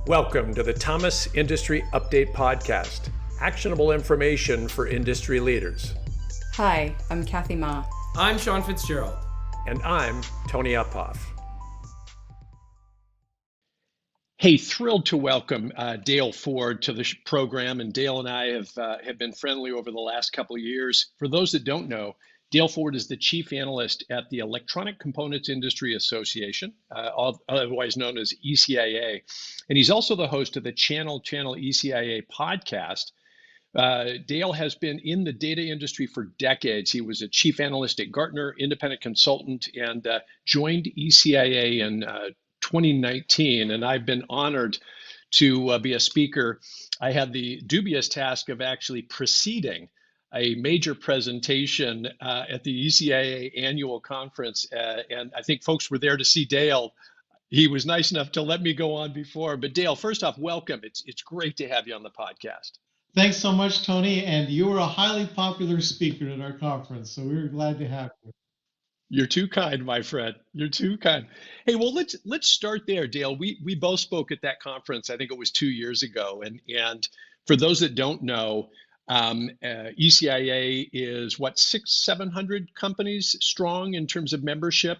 Welcome to the Thomas Industry Update Podcast, actionable information for industry leaders. Hi, I'm Kathy Ma. I'm Sean Fitzgerald. And I'm Tony Uphoff. Hey, thrilled to welcome Dale Ford to the program. And Dale and I have been friendly over the last couple of years. For those that don't know, Dale Ford is the chief analyst at the Electronic Components Industry Association, otherwise known as ECIA. And he's also the host of the Channel ECIA podcast. Dale has been in the data industry for decades. He was a chief analyst at Gartner, independent consultant, and joined ECIA in 2019. And I've been honored to be a speaker. I had the dubious task of actually preceding a major presentation at the ECIA annual conference. And I think folks were there to see Dale. He was nice enough to let me go on before. But Dale, first off, welcome. It's great to have you on the podcast. Thanks so much, Tony. And you were a highly popular speaker at our conference, so we were glad to have you. You're too kind, my friend. You're too kind. Hey, well, let's start there, Dale. We both spoke at that conference. I think it was 2 years ago. And for those that don't know, ECIA is what, 600-700 companies strong in terms of membership?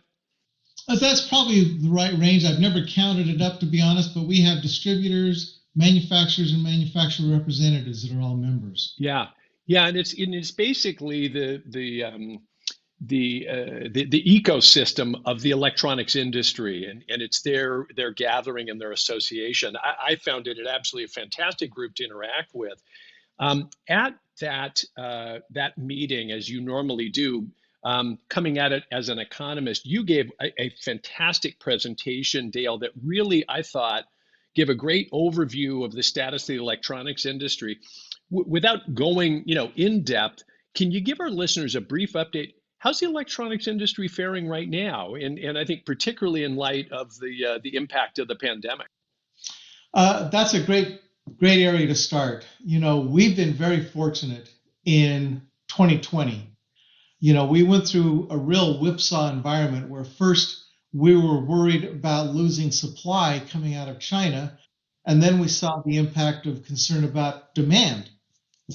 That's probably the right range. I've never counted it up, to be honest, but we have distributors, manufacturers, and manufacturer representatives that are all members. Yeah, and it's basically the ecosystem of the electronics industry, and it's their gathering and their association. I found it an absolutely fantastic group to interact with. At that meeting, as you normally do, coming at it as an economist, you gave a fantastic presentation, Dale, that really, I thought, gave a great overview of the status of the electronics industry. Without going, in depth, can you give our listeners a brief update? How's the electronics industry faring right now? And I think particularly in light of the impact of the pandemic. That's a great area to start. We've been very fortunate in 2020. We went through a real whipsaw environment where first we were worried about losing supply coming out of China, and then we saw the impact of concern about demand.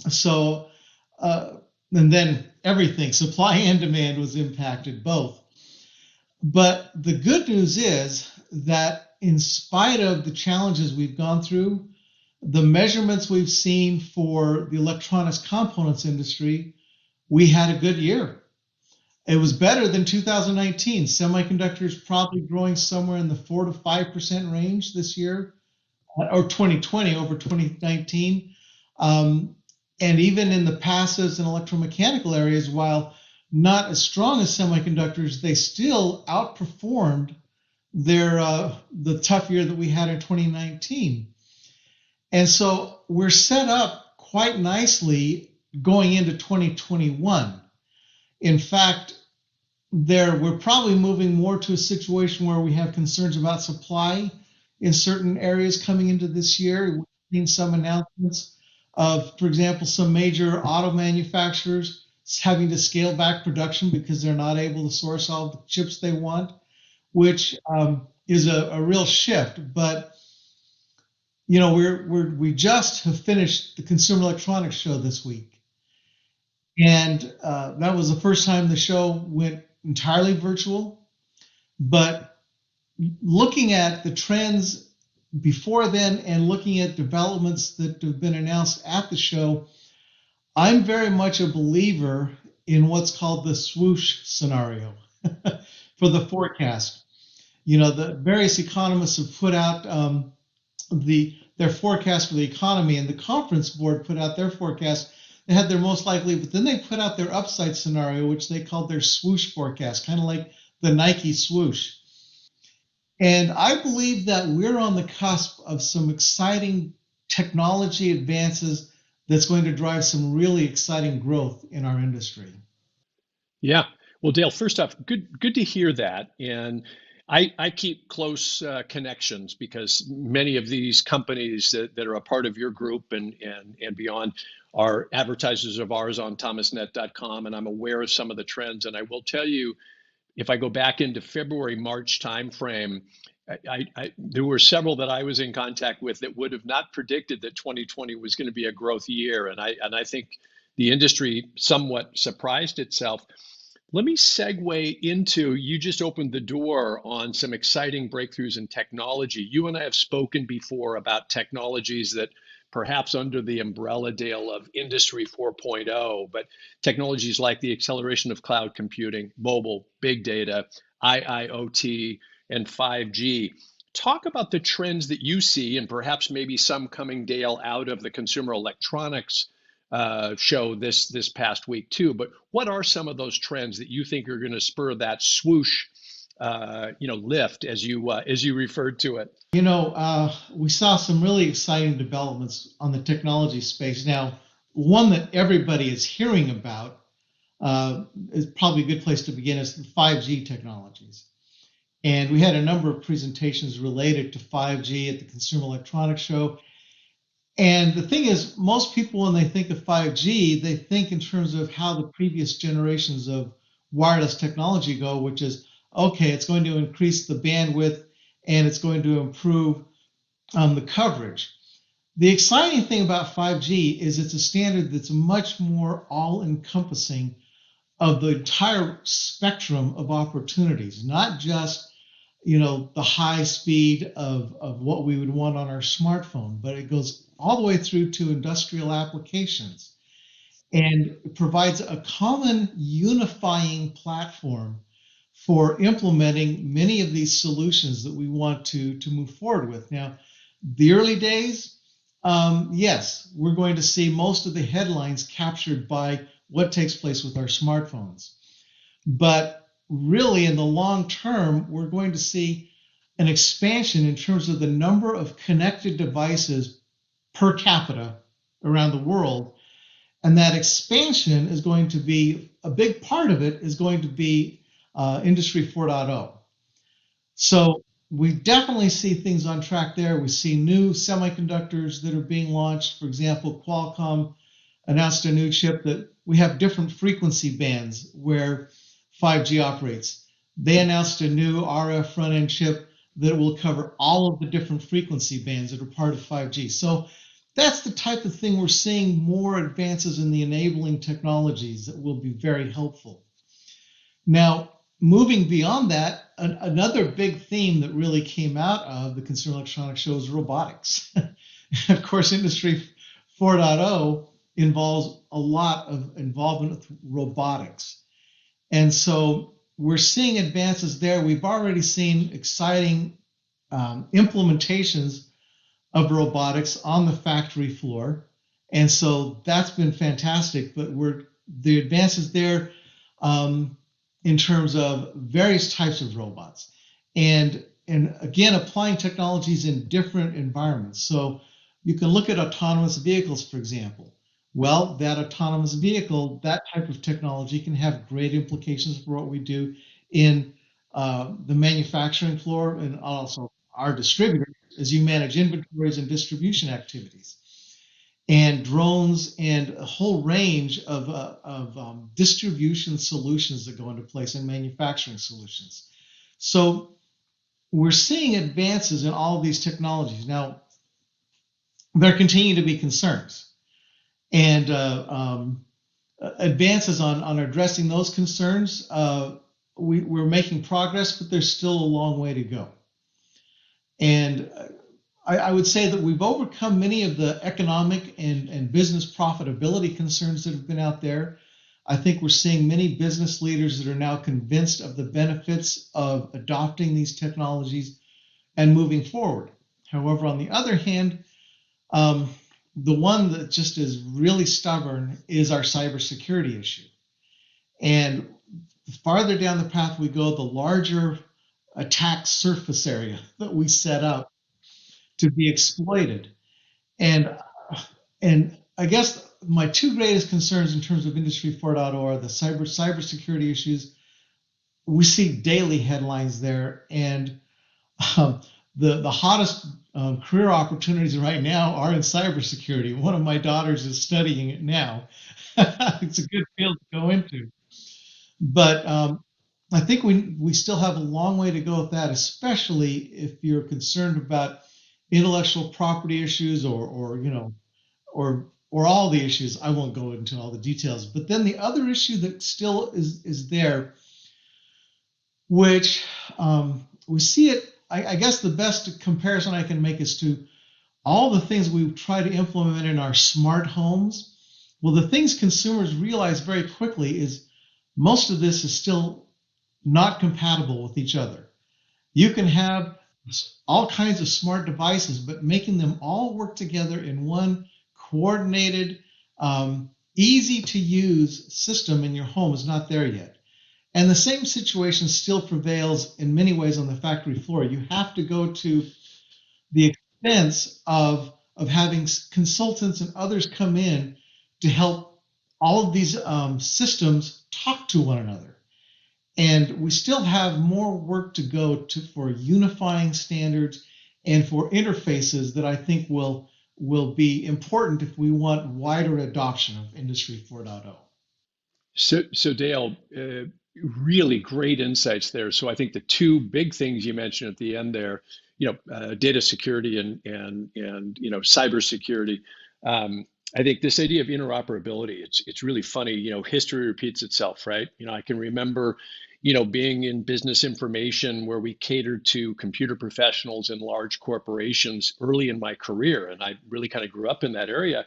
So, and then everything, supply and demand, was impacted both. But the good news is that in spite of the challenges we've gone through, the measurements we've seen for the electronics components industry, we had a good year. It was better than 2019. Semiconductors probably growing somewhere in the 4 to 5% range this year, or 2020 over 2019. And even in the passives and electromechanical areas, while not as strong as semiconductors, they still outperformed the tough year that we had in 2019. And so we're set up quite nicely going into 2021. In fact, we're probably moving more to a situation where we have concerns about supply in certain areas coming into this year. We've seen some announcements of, for example, some major auto manufacturers having to scale back production because they're not able to source all the chips they want, which is a real shift. But we just have finished the Consumer Electronics Show this week. And that was the first time the show went entirely virtual. But looking at the trends before then and looking at developments that have been announced at the show, I'm very much a believer in what's called the swoosh scenario for the forecast. The various economists have put out their forecast for the economy, and the conference board put out their forecast. They had their most likely, but then they put out their upside scenario, which they called their swoosh forecast, kind of like the Nike swoosh. And I believe that we're on the cusp of some exciting technology advances that's going to drive some really exciting growth in our industry. Yeah. Well, Dale, first off, good to hear that. And I keep close connections because many of these companies that are a part of your group and beyond are advertisers of ours on thomasnet.com, and I'm aware of some of the trends. And I will tell you, if I go back into February, March timeframe, there were several that I was in contact with that would have not predicted that 2020 was going to be a growth year, and I think the industry somewhat surprised itself. Let me segue into, you just opened the door on some exciting breakthroughs in technology. You and I have spoken before about technologies that perhaps under the umbrella, Dale, of Industry 4.0, but technologies like the acceleration of cloud computing, mobile, big data, IIoT, and 5G. Talk about the trends that you see, and perhaps maybe some coming, Dale, out of the Consumer Electronics show this past week too. But what are some of those trends that you think are going to spur that swoosh, lift as you referred to it? We saw some really exciting developments on the technology space. Now, one that everybody is hearing about is probably a good place to begin is the 5G technologies. And we had a number of presentations related to 5G at the Consumer Electronics Show. And the thing is, most people, when they think of 5G, they think in terms of how the previous generations of wireless technology go, which is, okay, it's going to increase the bandwidth and it's going to improve the coverage. The exciting thing about 5G is it's a standard that's much more all-encompassing of the entire spectrum of opportunities, not just the high speed of what we would want on our smartphone, but it goes all the way through to industrial applications and provides a common unifying platform for implementing many of these solutions that we want to move forward with. Now, the early days, yes, we're going to see most of the headlines captured by what takes place with our smartphones. But really, in the long term, we're going to see an expansion in terms of the number of connected devices per capita around the world. And that expansion is going to be, a big part of it is going to be Industry 4.0. So we definitely see things on track there. We see new semiconductors that are being launched. For example, Qualcomm announced a new chip that we have different frequency bands where 5G operates. They announced a new RF front-end chip that will cover all of the different frequency bands that are part of 5G. So that's the type of thing we're seeing, more advances in the enabling technologies that will be very helpful. Now, moving beyond that, another big theme that really came out of the Consumer Electronics Show is robotics. Of course, Industry 4.0 involves a lot of involvement with robotics. And so we're seeing advances there. We've already seen exciting implementations of robotics on the factory floor. And so that's been fantastic. But the advances there in terms of various types of robots. And again, applying technologies in different environments. So you can look at autonomous vehicles, for example. Well, that autonomous vehicle, that type of technology can have great implications for what we do in the manufacturing floor and also our distributors as you manage inventories and distribution activities. And drones and a whole range of distribution solutions that go into place and manufacturing solutions. So we're seeing advances in all of these technologies. Now, there continue to be concerns. And advances on addressing those concerns, we're making progress, but there's still a long way to go. And I would say that we've overcome many of the economic and business profitability concerns that have been out there. I think we're seeing many business leaders that are now convinced of the benefits of adopting these technologies and moving forward. However, on the other hand, the one that just is really stubborn is our cybersecurity issue. And the farther down the path we go, the larger attack surface area that we set up to be exploited. And I guess my two greatest concerns in terms of Industry 4.0 are the cybersecurity issues. We see daily headlines there, and the hottest career opportunities right now are in cybersecurity. One of my daughters is studying it now. It's a good field to go into. But I think we still have a long way to go with that, especially if you're concerned about intellectual property issues or all the issues. I won't go into all the details. But then the other issue that still is there, which we see it, I guess the best comparison I can make is to all the things we try to implement in our smart homes. Well, the things consumers realize very quickly is most of this is still not compatible with each other. You can have all kinds of smart devices, but making them all work together in one coordinated, easy to use system in your home is not there yet. And the same situation still prevails in many ways on the factory floor. You have to go to the expense of having consultants and others come in to help all of these systems talk to one another. And we still have more work to go for unifying standards and for interfaces that I think will be important if we want wider adoption of Industry 4.0. So Dale, really great insights there. So I think the two big things you mentioned at the end there, data security and cybersecurity. I think this idea of interoperability, it's really funny. History repeats itself, right? I can remember, being in business information where we catered to computer professionals in large corporations early in my career, and I really kind of grew up in that area.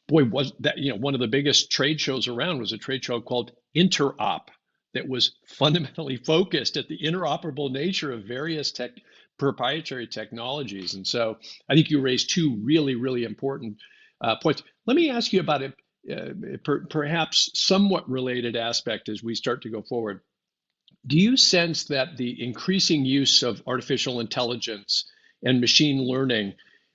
Boy, was that, one of the biggest trade shows around was a trade show called Interop that was fundamentally focused at the interoperable nature of various proprietary technologies. And so I think you raised two really, really important points. Let me ask you about perhaps somewhat related aspect as we start to go forward. Do you sense that the increasing use of artificial intelligence and machine learning,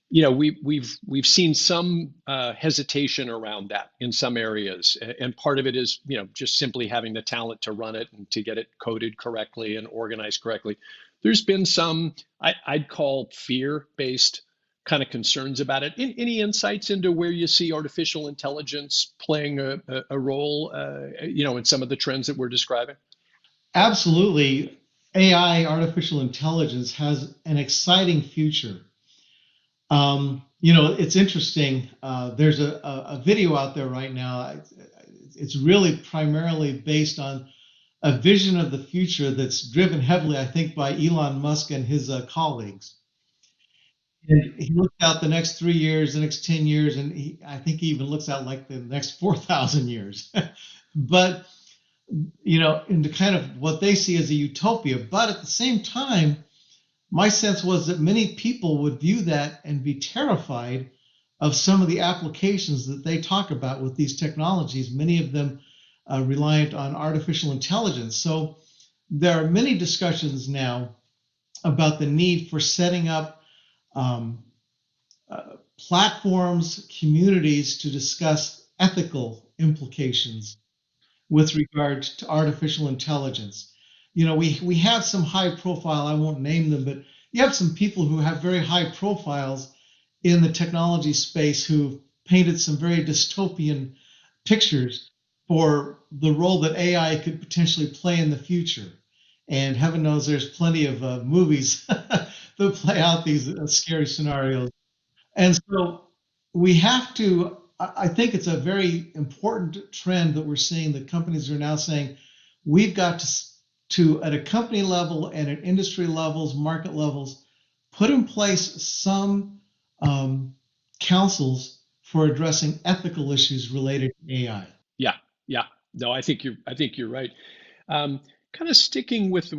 we've seen some hesitation around that in some areas, and part of it is just simply having the talent to run it and to get it coded correctly and organized correctly. There's been some I'd call fear-based kind of concerns about it. Any insights into where you see artificial intelligence playing a role, in some of the trends that we're describing? Absolutely. AI, artificial intelligence, has an exciting future. It's interesting. There's a video out there right now. It's really primarily based on a vision of the future that's driven heavily, I think, by Elon Musk and his colleagues. And he looks out the next 3 years, the next 10 years, and I think he even looks out like the next 4,000 years. But into kind of what they see as a utopia. But at the same time, my sense was that many people would view that and be terrified of some of the applications that they talk about with these technologies, many of them reliant on artificial intelligence. So there are many discussions now about the need for setting up platforms, communities to discuss ethical implications with regard to artificial intelligence. We have some high profile, I won't name them, but you have some people who have very high profiles in the technology space who've painted some very dystopian pictures for the role that AI could potentially play in the future. And heaven knows there's plenty of movies that play out these scary scenarios. And so we have to, I think it's a very important trend that we're seeing that companies are now saying, we've got to at a company level and at industry levels, market levels, put in place some councils for addressing ethical issues related to AI. Yeah. No, I think you're right. Kind of sticking with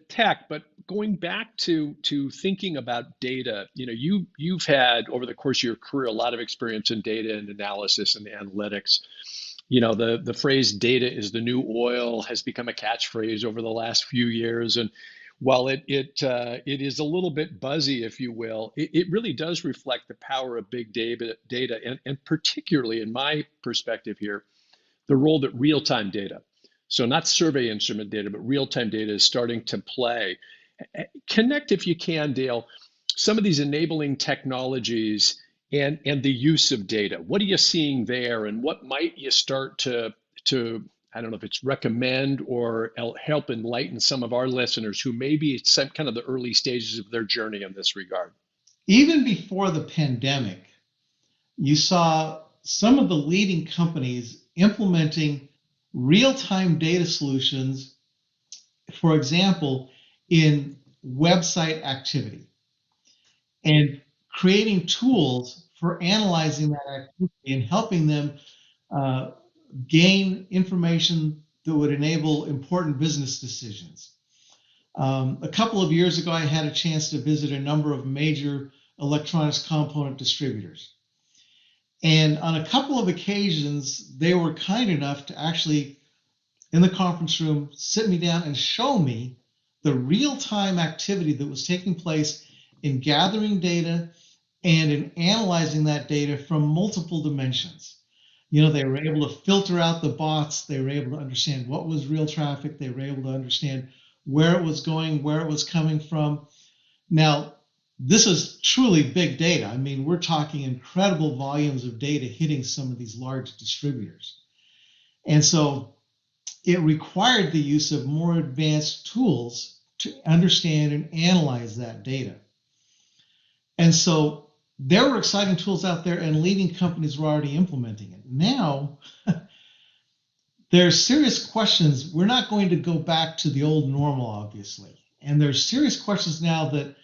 tech, but going back to thinking about data. You've had over the course of your career a lot of experience in data and analysis and analytics. The phrase "data is the new oil" has become a catchphrase over the last few years, and while it is a little bit buzzy, if you will, it really does reflect the power of big data, and particularly in my perspective here, the role that real-time data, so not survey instrument data, but real-time data is starting to play. Connect, if you can, Dale, some of these enabling technologies and the use of data. What are you seeing there, and what might you start to I don't know if it's recommend or help enlighten some of our listeners who may be at some kind of the early stages of their journey in this regard? Even before the pandemic, you saw some of the leading companies implementing real-time data solutions, for example, in website activity, and creating tools for analyzing that activity and helping them uh, gain information that would enable important business decisions. A couple of years ago, I had a chance to visit a number of major electronics component distributors. And on a couple of occasions, they were kind enough to actually, in the conference room, sit me down and show me the real-time activity that was taking place in gathering data and in analyzing that data from multiple dimensions. You know, they were able to filter out the bots. They were able to understand what was real traffic. They were able to understand where it was going, where it was coming from. Now, this is truly big data. I mean, we're talking incredible volumes of data hitting some of these large distributors. And so it required the use of more advanced tools to understand and analyze that data. And so there were exciting tools out there, and leading companies were already implementing it. Now, there's serious questions. We're not going to go back to the old normal, obviously. And there's serious questions now that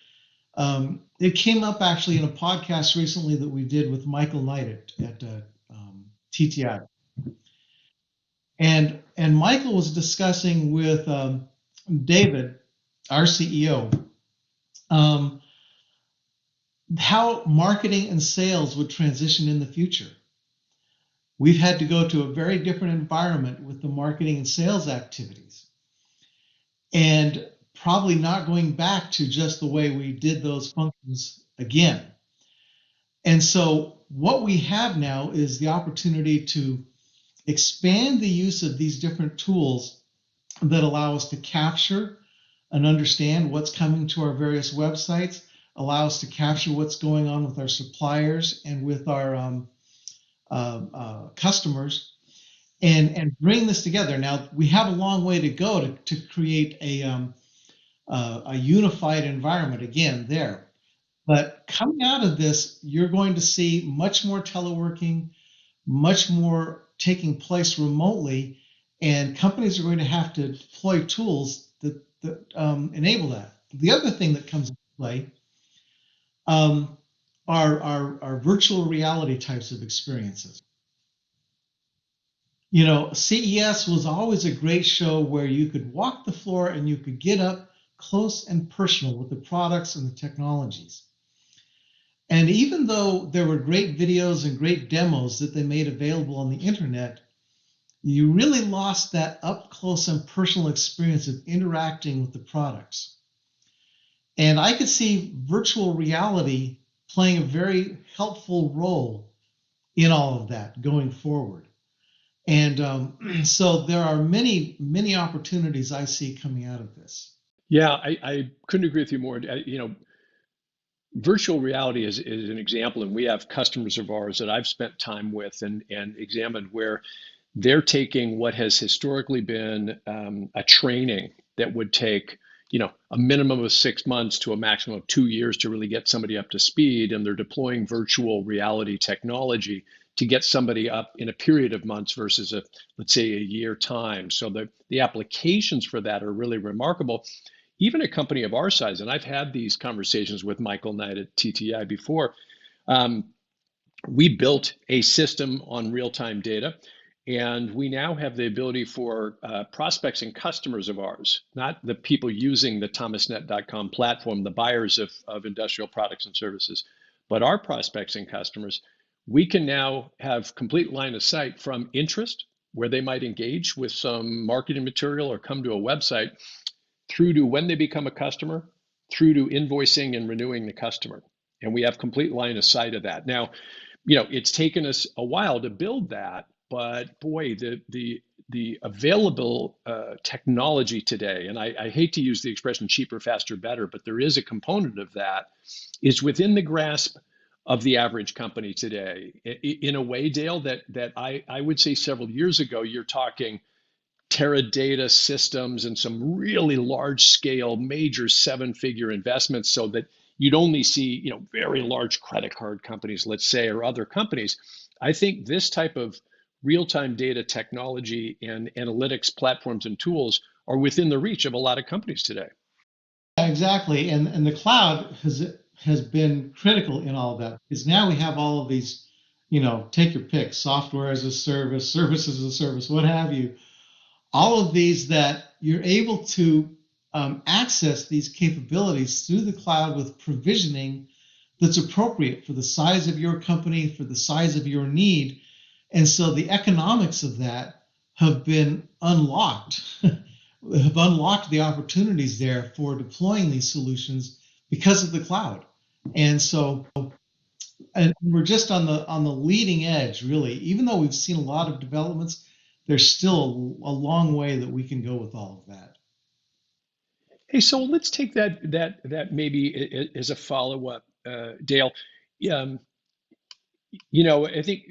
it came up actually in a podcast recently that we did with Michael Knight at TTI. And Michael was discussing with David, our CEO, how marketing and sales would transition in the future. We've had to go to a very different environment with the marketing and sales activities, and probably not going back to just the way we did those functions again. And so what we have now is the opportunity to expand the use of these different tools that allow us to capture and understand what's coming to our various websites, allow us to capture what's going on with our suppliers and with our customers, and bring this together. Now, we have a long way to go to create a unified environment again there. But coming out of this, you're going to see much more teleworking, much more taking place remotely, and companies are going to have to deploy tools that enable that. The other thing that comes into play are virtual reality types of experiences. You know, CES was always a great show where you could walk the floor and you could get up close and personal with the products and the technologies. And even though there were great videos and great demos that they made available on the internet, you really lost that up close and personal experience of interacting with the products. And I could see virtual reality playing a very helpful role in all of that going forward. And so there are many, many opportunities I see coming out of this. Yeah, I couldn't agree with you more. You know, virtual reality is an example, and we have customers of ours that I've spent time with and examined where they're taking what has historically been a training that would take, you know, a minimum of 6 months to a maximum of 2 years to really get somebody up to speed, and they're deploying virtual reality technology to get somebody up in a period of months versus let's say a year time. So the applications for that are really remarkable. Even a company of our size, and I've had these conversations with Michael Knight at TTI before, we built a system on real-time data, and we now have the ability for prospects and customers of ours, not the people using the thomasnet.com platform, the buyers of industrial products and services, but our prospects and customers. We can now have complete line of sight from interest, where they might engage with some marketing material or come to a website, through to when they become a customer, through to invoicing and renewing the customer. And we have complete line of sight of that. Now, you know, it's taken us a while to build that, but boy, the available technology today, and I hate to use the expression cheaper, faster, better, but there is a component of that, is within the grasp of the average company today. In a way, Dale, that I would say several years ago, you're talking Teradata systems and some really large scale, major seven-figure investments so that you'd only see, very large credit card companies, let's say, or other companies. I think this type of real-time data technology and analytics platforms and tools are within the reach of a lot of companies today. Exactly, and the cloud has been critical in all of that because now we have all of these, take your pick, software as a service, services as a service, what have you. All of these that you're able to access these capabilities through the cloud with provisioning that's appropriate for the size of your company, for the size of your need. And so the economics of that have been unlocked, have unlocked the opportunities there for deploying these solutions because of the cloud. And so and we're just on the leading edge, really. Even though we've seen a lot of developments, there's still a long way that we can go with all of that. Hey, so let's take that maybe as a follow-up, Dale. Um, I think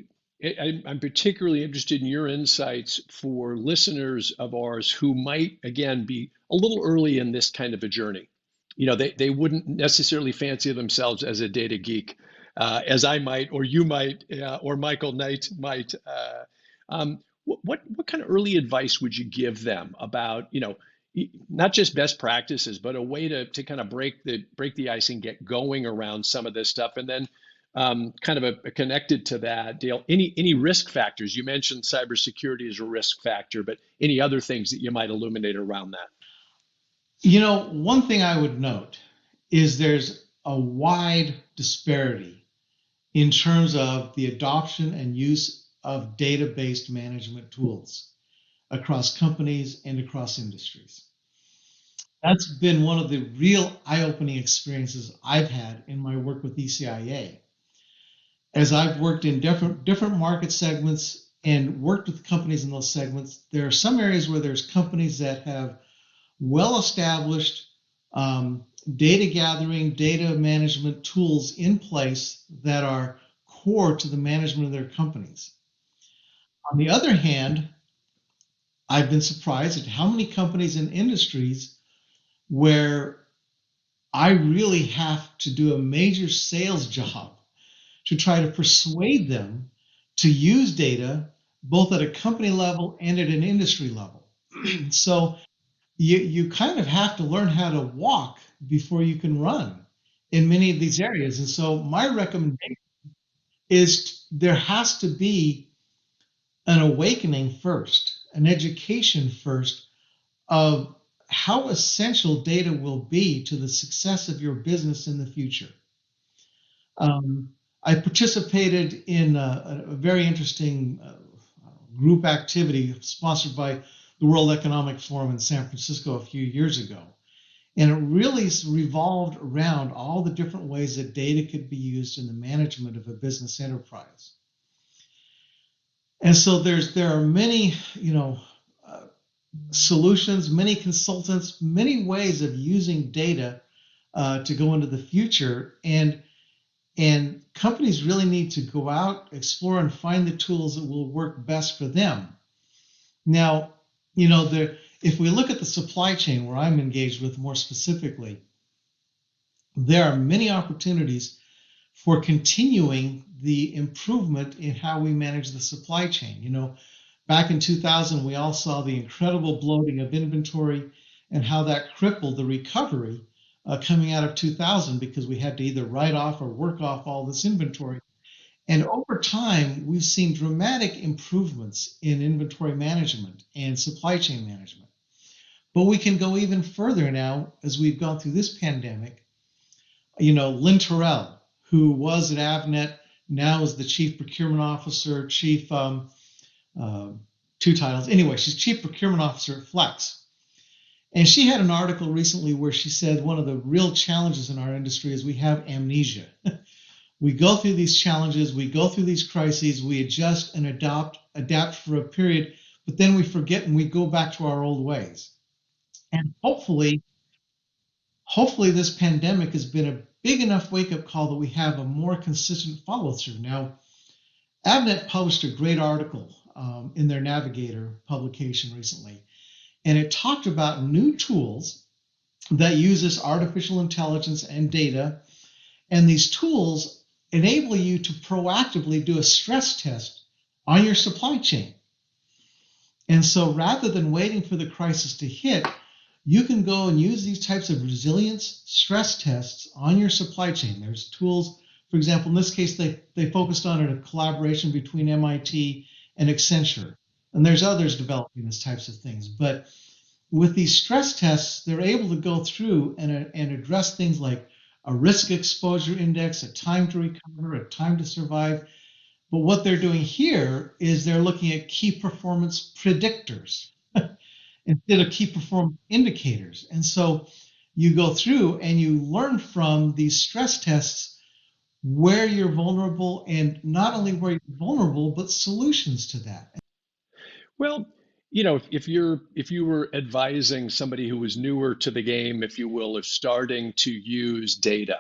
I'm particularly interested in your insights for listeners of ours who might, again, be a little early in this kind of a journey. They wouldn't necessarily fancy themselves as a data geek, as I might, or you might, or Michael Knight might. What kind of early advice would you give them about, not just best practices, but a way to kind of break the ice and get going around some of this stuff? And then kind of a connected to that, Dale, any risk factors? You mentioned cybersecurity as a risk factor, but any other things that you might illuminate around that? One thing I would note is there's a wide disparity in terms of the adoption and use of data-based management tools across companies and across industries. That's been one of the real eye-opening experiences I've had in my work with ECIA. As I've worked in different market segments and worked with companies in those segments, there are some areas where there's companies that have well-established data gathering, data management tools in place that are core to the management of their companies. On the other hand, I've been surprised at how many companies and industries where I really have to do a major sales job to try to persuade them to use data both at a company level and at an industry level. So you kind of have to learn how to walk before you can run in many of these areas. And so my recommendation is there has to be an awakening first, an education first of how essential data will be to the success of your business in the future. I participated in a very interesting group activity sponsored by the World Economic Forum in San Francisco a few years ago. And it really revolved around all the different ways that data could be used in the management of a business enterprise. And so there are many, solutions, many consultants, many ways of using data to go into the future. And companies really need to go out, explore, and find the tools that will work best for them. Now, if we look at the supply chain where I'm engaged with more specifically, there are many opportunities for continuing the improvement in how we manage the supply chain. Back in 2000, we all saw the incredible bloating of inventory and how that crippled the recovery coming out of 2000 because we had to either write off or work off all this inventory. And over time, we've seen dramatic improvements in inventory management and supply chain management. But we can go even further now as we've gone through this pandemic. Lynn Terrell, who was at Avnet, now is the Chief Procurement Officer, two titles. Anyway, she's Chief Procurement Officer at Flex. And she had an article recently where she said one of the real challenges in our industry is we have amnesia. We go through these challenges, we go through these crises, we adjust and adapt for a period, but then we forget and we go back to our old ways. And hopefully this pandemic has been a big enough wake-up call that we have a more consistent follow-through. Now, Avnet published a great article in their Navigator publication recently, And it talked about new tools that uses artificial intelligence and data. And these tools enable you to proactively do a stress test on your supply chain. And so rather than waiting for the crisis to hit, you can go and use these types of resilience stress tests on your supply chain. There's tools, for example, in this case, they focused on a collaboration between MIT and Accenture. And there's others developing these types of things. But with these stress tests, they're able to go through and address things like a risk exposure index, a time to recover, a time to survive. But what they're doing here is they're looking at key performance predictors instead of key performance indicators. And so you go through and you learn from these stress tests where you're vulnerable, and not only where you're vulnerable, but solutions to that. Well, if you were advising somebody who was newer to the game, if you will, of starting to use data,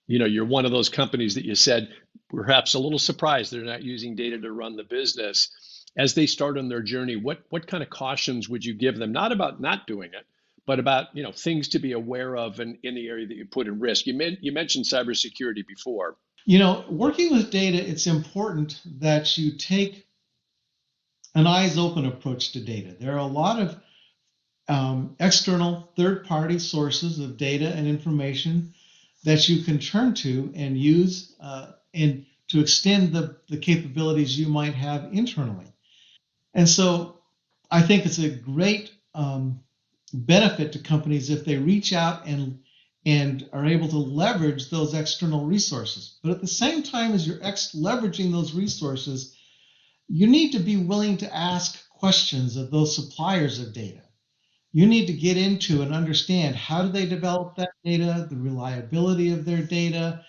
you're one of those companies that you said perhaps a little surprised they're not using data to run the business. As they start on their journey, what kind of cautions would you give them? Not about not doing it, but about things to be aware of in the area that you put in risk. You mentioned cybersecurity before. Working with data, it's important that you take an eyes open approach to data. There are a lot of external third-party sources of data and information that you can turn to and use and to extend the capabilities you might have internally. And so I think it's a great benefit to companies if they reach out and are able to leverage those external resources. But at the same time as you're leveraging those resources, you need to be willing to ask questions of those suppliers of data. You need to get into and understand, how do they develop that data, the reliability of their data?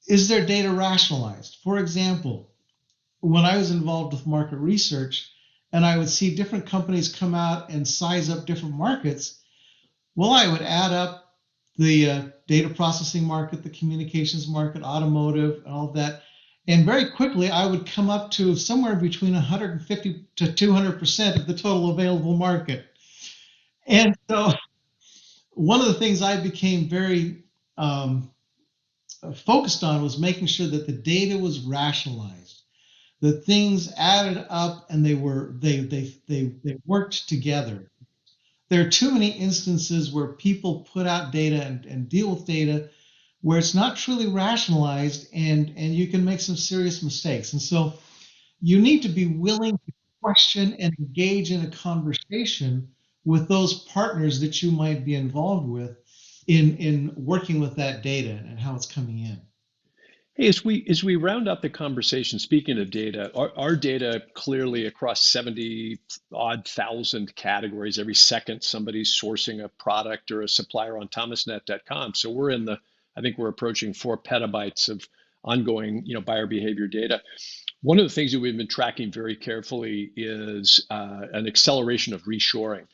Is their data rationalized? For example, when I was involved with market research and I would see different companies come out and size up different markets, well, I would add up the data processing market, the communications market, automotive, and all of that. And very quickly, I would come up to somewhere between 150 to 200% of the total available market. And so one of the things I became very focused on was making sure that the data was rationalized, that things added up and they worked together. There are too many instances where people put out data and deal with data where it's not truly rationalized, and you can make some serious mistakes. And so you need to be willing to question and engage in a conversation with those partners that you might be involved with in working with that data and how it's coming in. Hey, as we round up the conversation, speaking of data, our data clearly across 70 odd thousand categories. Every second somebody's sourcing a product or a supplier on thomasnet.com. So I think we're approaching 4 petabytes of ongoing buyer behavior data. One of the things that we've been tracking very carefully is an acceleration of reshoring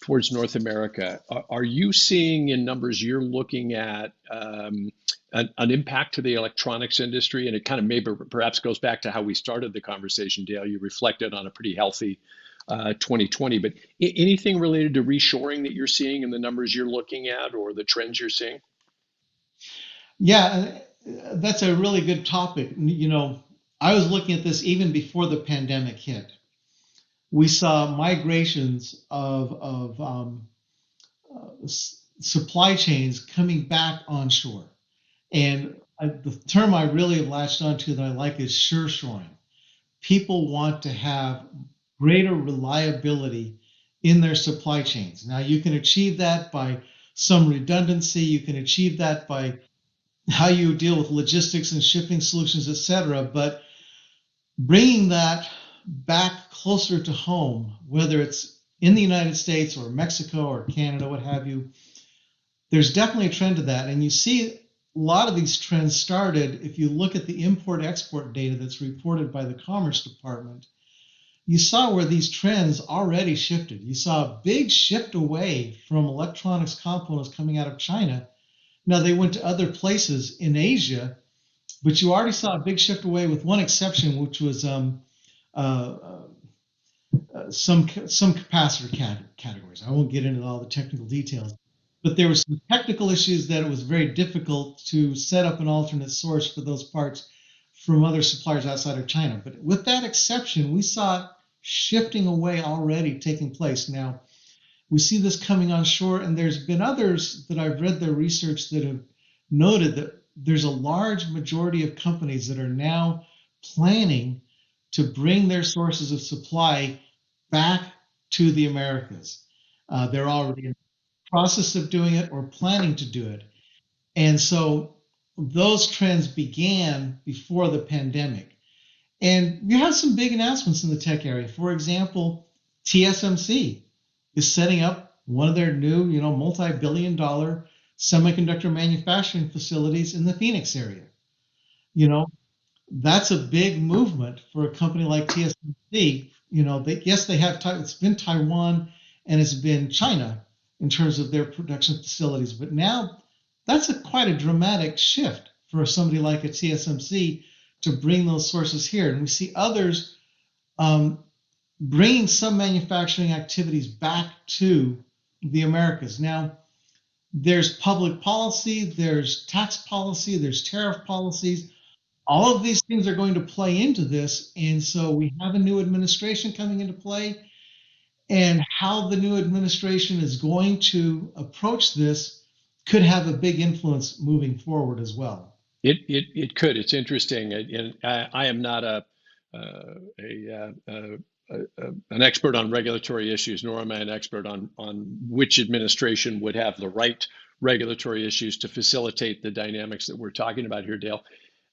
towards North America. Are you seeing in numbers you're looking at an impact to the electronics industry? And it kind of maybe perhaps goes back to how we started the conversation, Dale. You reflected on a pretty healthy 2020, but anything related to reshoring that you're seeing in the numbers you're looking at or the trends you're seeing? Yeah, that's a really good topic. I was looking at this even before the pandemic hit. We saw migrations of supply chains coming back onshore. And the term I really have latched onto that I like is sure-shoring. People want to have greater reliability in their supply chains. Now, you can achieve that by some redundancy. You can achieve that by how you deal with logistics and shipping solutions, et cetera. But bringing that back closer to home, whether it's in the United States or Mexico or Canada, what have you, there's definitely a trend to that. And you see a lot of these trends started, if you look at the import-export data that's reported by the Commerce Department, you saw where these trends already shifted. You saw a big shift away from electronics components coming out of China. Now, they went to other places in Asia, but you already saw a big shift away, with one exception, which was some capacitor categories. I won't get into all the technical details, but there were some technical issues that it was very difficult to set up an alternate source for those parts from other suppliers outside of China. But with that exception, we saw it shifting away already taking place. Now, we see this coming on shore, and there's been others that I've read their research that have noted that there's a large majority of companies that are now planning to bring their sources of supply back to the Americas. They're already in the process of doing it or planning to do it. And so those trends began before the pandemic. And you have some big announcements in the tech area. For example, TSMC is setting up one of their new, multi-billion-dollar semiconductor manufacturing facilities in the Phoenix area. That's a big movement for a company like TSMC. They have, it's been Taiwan and it's been China in terms of their production facilities, but now that's quite a dramatic shift for somebody like a TSMC to bring those sources here. And we see others bringing some manufacturing activities back to the Americas. Now, there's public policy, there's tax policy, there's tariff policies. All of these things are going to play into this. And so we have a new administration coming into play. And how the new administration is going to approach this could have a big influence moving forward as well. It could. It's interesting. And I am not an expert on regulatory issues, nor am I an expert on which administration would have the right regulatory issues to facilitate the dynamics that we're talking about here, Dale.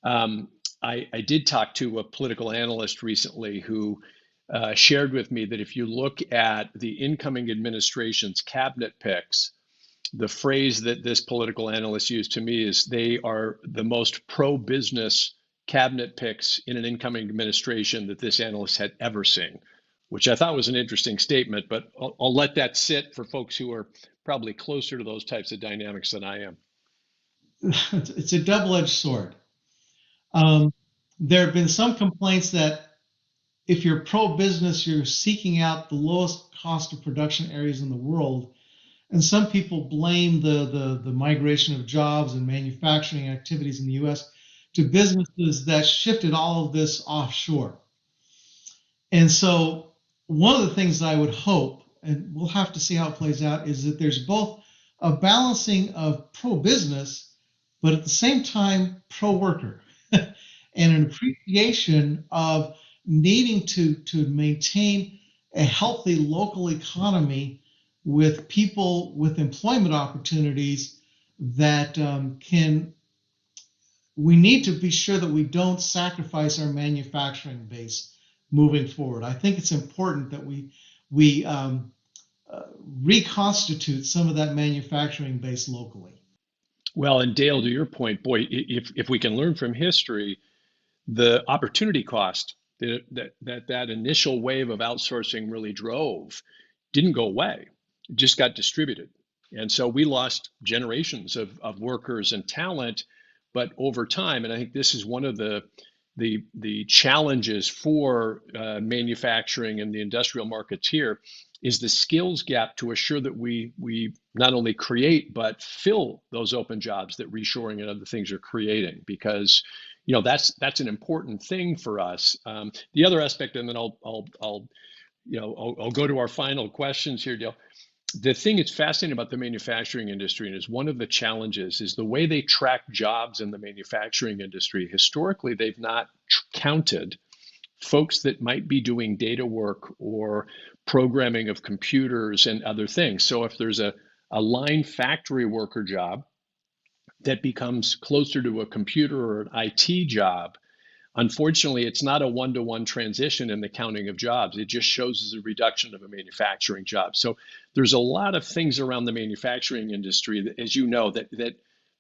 I did talk to a political analyst recently who shared with me that if you look at the incoming administration's cabinet picks, the phrase that this political analyst used to me is they are the most pro-business cabinet picks in an incoming administration that this analyst had ever seen, which I thought was an interesting statement, but I'll let that sit for folks who are probably closer to those types of dynamics than I am. It's a double-edged sword. There have been some complaints that if you're pro-business, you're seeking out the lowest cost of production areas in the world. And some people blame the migration of jobs and manufacturing activities in the U.S. to businesses that shifted all of this offshore. And so one of the things I would hope, and we'll have to see how it plays out, is that there's both a balancing of pro-business, but at the same time pro-worker, and an appreciation of needing to maintain a healthy local economy with people with employment opportunities that we need to be sure that we don't sacrifice our manufacturing base moving forward. I think it's important that we reconstitute some of that manufacturing base locally. Well, and Dale, to your point, boy, if we can learn from history, the opportunity cost that initial wave of outsourcing really drove didn't go away. It just got distributed. And so we lost generations of workers and talent, but over time, and I think this is one of the challenges for manufacturing and the industrial markets here, is the skills gap to assure that we not only create but fill those open jobs that reshoring and other things are creating, because that's an important thing for us. The other aspect, and then I'll go to our final questions here, Dale. The thing that's fascinating about the manufacturing industry, and is one of the challenges, is the way they track jobs in the manufacturing industry. Historically, they've not counted folks that might be doing data work or programming of computers and other things. So if there's a line factory worker job that becomes closer to a computer or an IT job, unfortunately, it's not a one-to-one transition in the counting of jobs. It just shows as a reduction of a manufacturing job. So there's a lot of things around the manufacturing industry that, as you know, that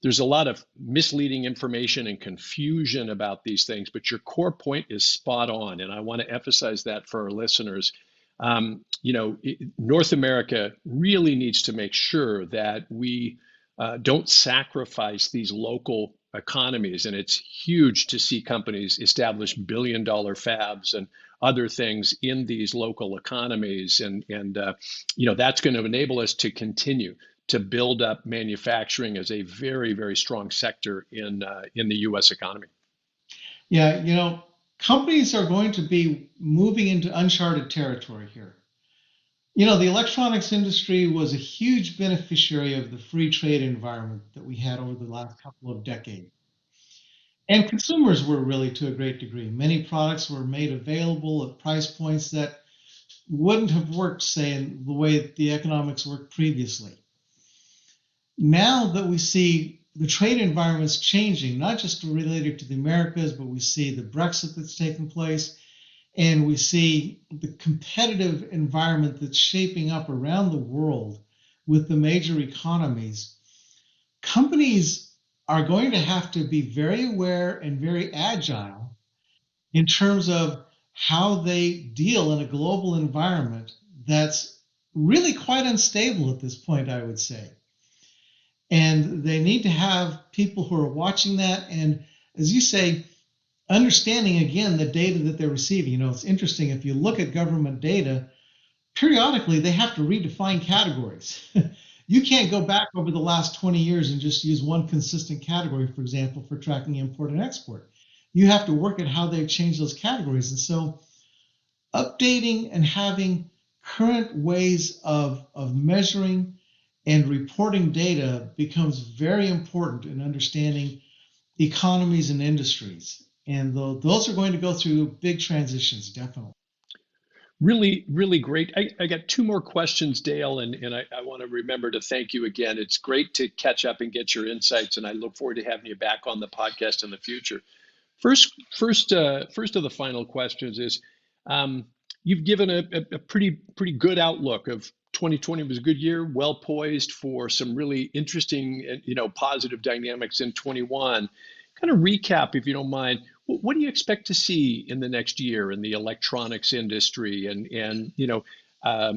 there's a lot of misleading information and confusion about these things, but your core point is spot on. And I want to emphasize that for our listeners. North America really needs to make sure that we don't sacrifice these local economies. And it's huge to see companies establish billion-dollar fabs and other things in these local economies. And that's going to enable us to continue to build up manufacturing as a very, very strong sector in the U.S. economy. Yeah, companies are going to be moving into uncharted territory here. The electronics industry was a huge beneficiary of the free trade environment that we had over the last couple of decades. And consumers were really to a great degree. Many products were made available at price points that wouldn't have worked, say, in the way the economics worked previously. Now that we see the trade environment's changing, not just related to the Americas, but we see the Brexit that's taken place, and we see the competitive environment that's shaping up around the world with the major economies. Companies are going to have to be very aware and very agile in terms of how they deal in a global environment that's really quite unstable at this point, I would say. And they need to have people who are watching that. And as you say, understanding again the data that they're receiving. It's interesting, if you look at government data, periodically they have to redefine categories. You can't go back over the last 20 years and just use one consistent category, for example, for tracking import and export. You have to work at how they've changed those categories. And so updating and having current ways of measuring and reporting data becomes very important in understanding economies and industries. And those are going to go through big transitions, definitely. Really, really great. I got two more questions, Dale, and I want to remember to thank you again. It's great to catch up and get your insights, and I look forward to having you back on the podcast in the future. First of the final questions is, you've given a pretty good outlook of 2020 was a good year, well poised for some really interesting, positive dynamics in 21. Kind of recap, if you don't mind, what do you expect to see in the next year in the electronics industry? And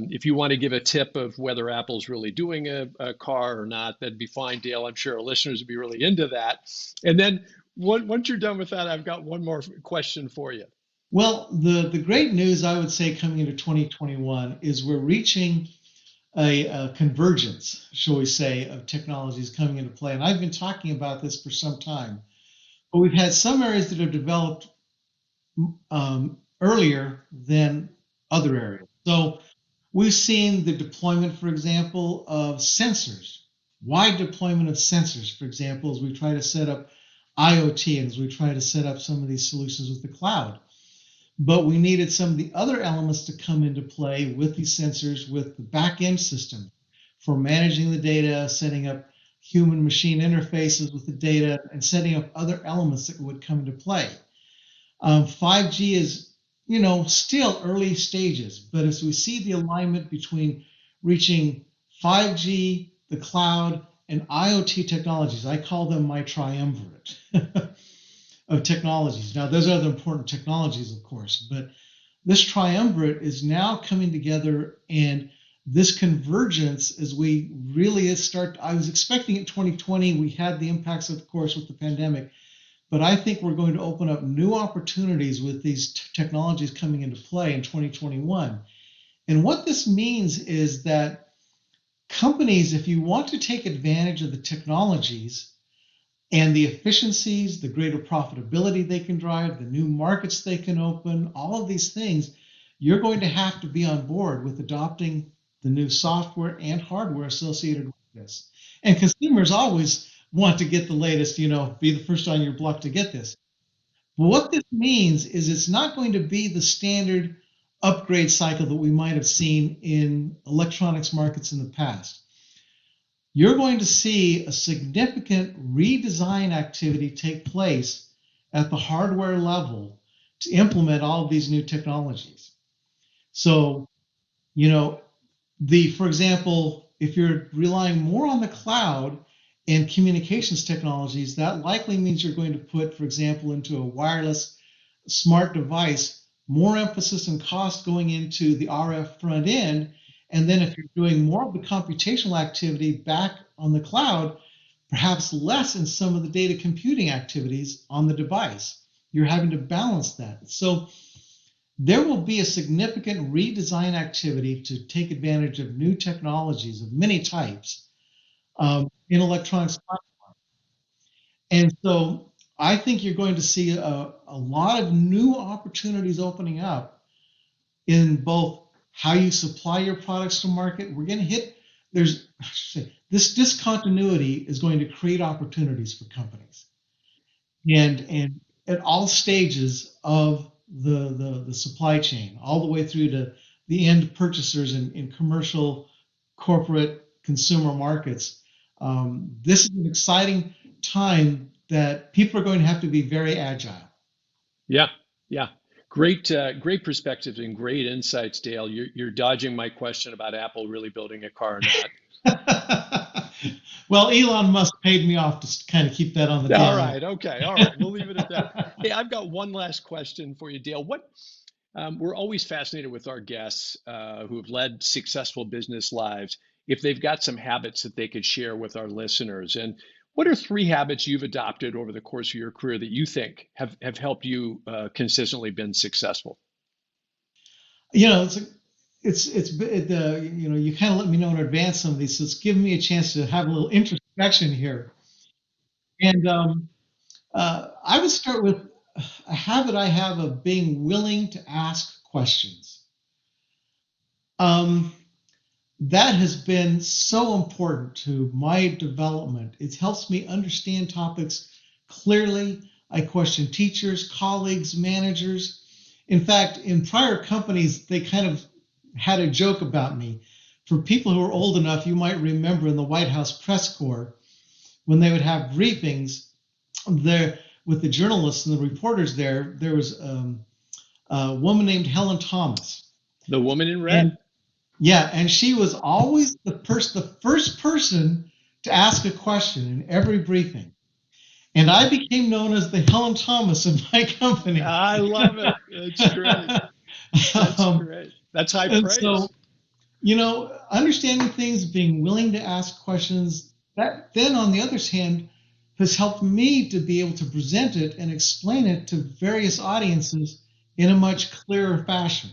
if you want to give a tip of whether Apple's really doing a car or not, that'd be fine, Dale. I'm sure our listeners would be really into that. And then once you're done with that, I've got one more question for you. Well, the great news, I would say, coming into 2021 is we're reaching a convergence, shall we say, of technologies coming into play. And I've been talking about this for some time. But we've had some areas that have developed earlier than other areas. So we've seen the deployment, for example, of sensors, wide deployment of sensors, for example, as we try to set up IoT and as we try to set up some of these solutions with the cloud. But we needed some of the other elements to come into play with these sensors, with the back-end system for managing the data, setting up human machine interfaces with the data, and setting up other elements that would come into play. 5G is, still early stages, but as we see the alignment between reaching 5G, the cloud, and IoT technologies, I call them my triumvirate of technologies. Now, those are the important technologies, of course, but this triumvirate is now coming together, and this convergence, as we really start, I was expecting in 2020, we had the impacts, of course, with the pandemic, but I think we're going to open up new opportunities with these technologies coming into play in 2021. And what this means is that companies, if you want to take advantage of the technologies and the efficiencies, the greater profitability they can drive, the new markets they can open, all of these things, you're going to have to be on board with adopting the new software and hardware associated with this. And consumers always want to get the latest, be the first on your block to get this. But what this means is it's not going to be the standard upgrade cycle that we might have seen in electronics markets in the past. You're going to see a significant redesign activity take place at the hardware level to implement all of these new technologies. So, for example, if you're relying more on the cloud and communications technologies, that likely means you're going to put, for example, into a wireless smart device, more emphasis and cost going into the RF front end. And then if you're doing more of the computational activity back on the cloud, perhaps less in some of the data computing activities on the device. You're having to balance that. So there will be a significant redesign activity to take advantage of new technologies of many types in electronics. And so I think you're going to see a lot of new opportunities opening up in both how you supply your products to market. We're going to hit, this discontinuity is going to create opportunities for companies. And at all stages of the supply chain, all the way through to the end purchasers in commercial, corporate, consumer markets. This is an exciting time that people are going to have to be very agile. Yeah, yeah. Great perspectives and great insights, Dale. You're dodging my question about Apple really building a car or not. Well, Elon Musk paid me off to kind of keep that on the All down low. right, okay, all right. We'll leave it at that. Hey, I've got one last question for you, Dale. We're always fascinated with our guests who have led successful business lives, if they've got some habits that they could share with our listeners. And what are 3 habits you've adopted over the course of your career that you think have helped you consistently been successful? You know, you kind of let me know in advance some of these, so it's given me a chance to have a little introspection here. And I would start with a habit I have of being willing to ask questions. That has been so important to my development. It helps me understand topics clearly. I question teachers, colleagues, managers. In fact, in prior companies, they kind of had a joke about me. For people who are old enough, you might remember in the White House press corps, when they would have briefings there with the journalists and the reporters there was a woman named Helen Thomas. The woman in red? And she was always the first person to ask a question in every briefing. And I became known as the Helen Thomas of my company. I love it. It's great. That's great. That's high praise. So, understanding things, being willing to ask questions, that then on the other hand has helped me to be able to present it and explain it to various audiences in a much clearer fashion.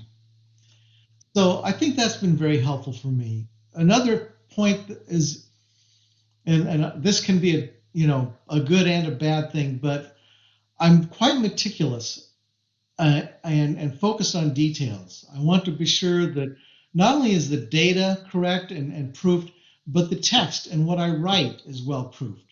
So I think that's been very helpful for me. Another point is, and this can be a good and a bad thing, but I'm quite meticulous and focused on details. I want to be sure that not only is the data correct and proofed, but the text and what I write is well proofed.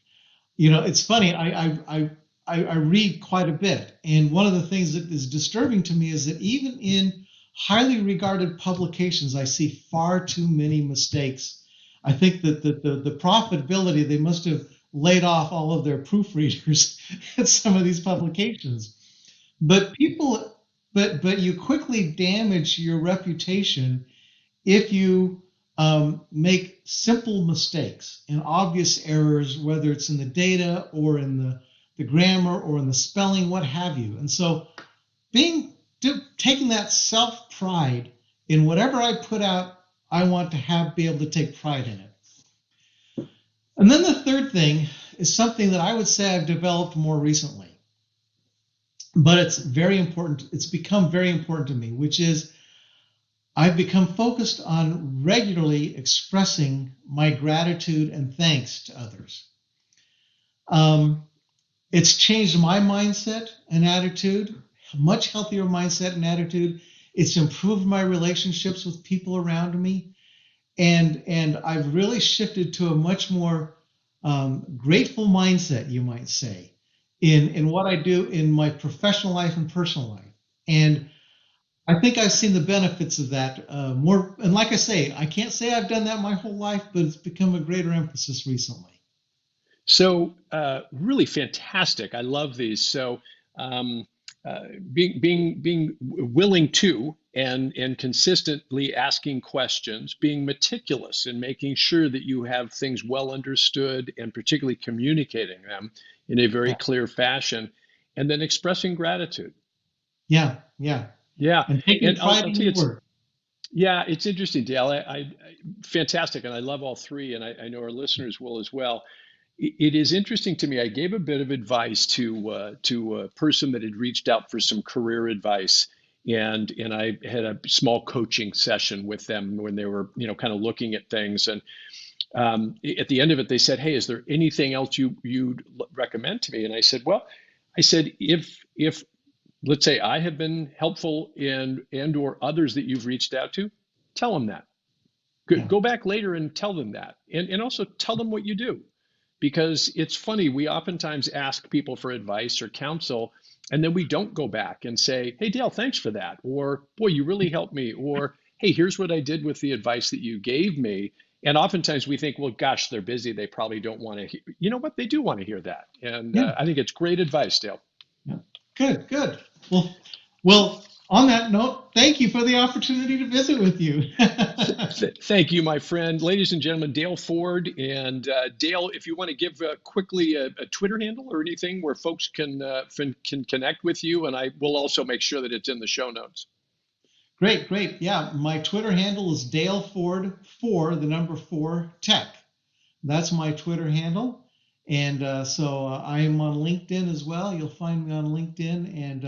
It's funny, I read quite a bit, and one of the things that is disturbing to me is that even in highly regarded publications, I see far too many mistakes. I think that the profitability, they must have laid off all of their proofreaders at some of these publications. But you quickly damage your reputation if you make simple mistakes and obvious errors, whether it's in the data or in the grammar or in the spelling, what have you. And so taking that self-pride in whatever I put out, I want to be able to take pride in it. And then the third thing is something that I would say I've developed more recently, but it's very important. It's become very important to me, which is I've become focused on regularly expressing my gratitude and thanks to others. It's changed my mindset and attitude, much healthier mindset and attitude. It's improved my relationships with people around me. And I've really shifted to a much more grateful mindset, you might say, in what I do in my professional life and personal life. And I think I've seen the benefits of that more. And like I say, I can't say I've done that my whole life, but it's become a greater emphasis recently. So really fantastic. I love these. So being willing to and consistently asking questions, being meticulous in making sure that you have things well understood and particularly communicating them in a very clear fashion, and then expressing gratitude. Yeah. And taking pride in your work. Yeah, it's interesting, Dale. Fantastic, and I love all 3, and I know our listeners will as well. It is interesting to me. I gave a bit of advice to a person that had reached out for some career advice, and I had a small coaching session with them when they were kind of looking at things. And at the end of it, they said, "Hey, is there anything else you'd recommend to me?" And I said, "Well, I said if let's say I have been helpful and or others that you've reached out to, tell them that. Yeah. Go back later and tell them that, and also tell them what you do." Because it's funny, we oftentimes ask people for advice or counsel, and then we don't go back and say, "Hey, Dale, thanks for that," or "Boy, you really helped me," or "Hey, here's what I did with the advice that you gave me." And oftentimes we think, "Well, gosh, they're busy. They probably don't want to hear." You know what? They do want to hear that. And Yeah. I think it's great advice, Dale. Yeah. Good. Well, on that note, thank you for the opportunity to visit with you. Thank you, my friend. Ladies and gentlemen, Dale Ford. And Dale, if you want to give quickly a Twitter handle or anything where folks can connect with you, and I will also make sure that it's in the show notes. Great. Yeah, my Twitter handle is Dale Ford 4, the number 4 Tech. That's my Twitter handle. And so I am on LinkedIn as well. You'll find me on LinkedIn, and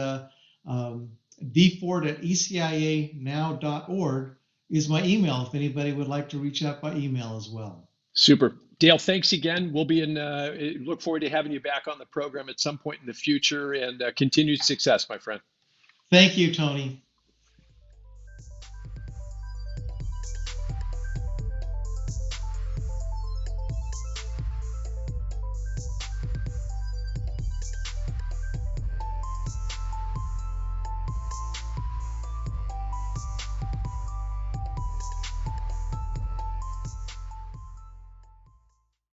dford@ecianow.org is my email if anybody would like to reach out by email as well. Super. Dale, thanks again. We'll be look forward to having you back on the program at some point in the future, and continued success, my friend. Thank you, Tony.